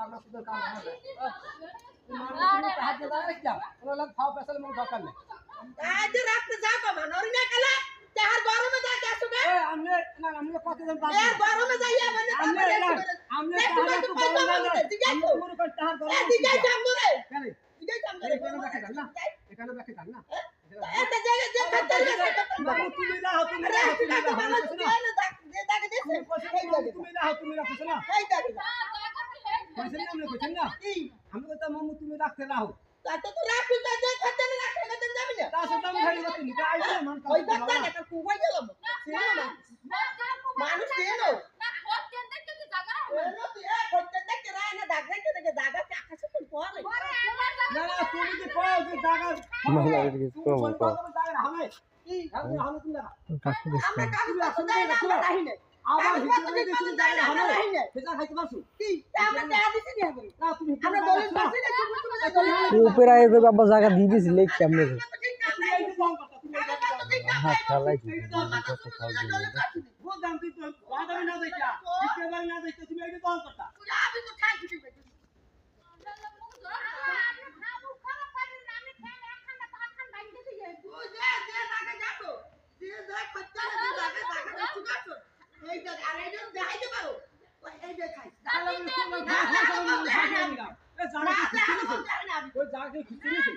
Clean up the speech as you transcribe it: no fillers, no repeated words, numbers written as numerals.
মাগনা সুদের কাম হবে মাগনা সুদের হাত দিয়ে রাখলাম ওরা লাগ খাও পেছালে মন দরকার নেই আজ রাখতে যাও বাবা নরিনা কালা তাহার গরমে যা গেছো গে এই আমনে না আমনে কতজন বাদ এর গরমে যাইয়া মানে আমনে তাহলে তো গরম না জিগাইছো মনে কর তাহার গরম জিগাইছো আমরে কেন জিগাইছো আমরে এখানে রাখে দাও না এখানে রাখে দাও না এটা জায়গা যে খাতে বাবু তুমি না তুমি না তুমি না তুমি না তুমি রাখছো না কইছেন না আমরা কইছেন না আমি কইতাম মামু তুমি রাখতে রাখো তো রাখি তো যে খাতে রাখতে খাতে যাবি না তা সদাম ঘাড়ি করতে নি তা আইছে মান ওই বাচ্চা না কুয়াই গেল মানুষ কেনো না তুই এ করতে দেখতে রায় না দাগ দেখতে দাগা আকাশে তো পড়ে না না তুমি যে কও যে জায়গা মামলা এদিকে কম কম জায়গা হবে কি আমি হালে তুমি না কাকু দিস আমরা কাজ করতে দেই না আমরা রাহি না আবার হিসেবে কিছু জায়গা হবে সেটা খাইতে পারছো কি আমরা টাকা দিছি না না তুমি আমরা দলিল পাচ্ছি না তুমি উপরে আই তো বাবা জায়গা দিয়ে দিছি লেখ কেমনে তুমি এই যে বল কথা তুমি এই যে হাত খালাই কত খাও বল দাম তুই তো বাদামি না দেখা একেবারে না দেখা তুমি এই যে বল কথা আমি তো খাই দিছি ওই জায়গায় খিচুড়ি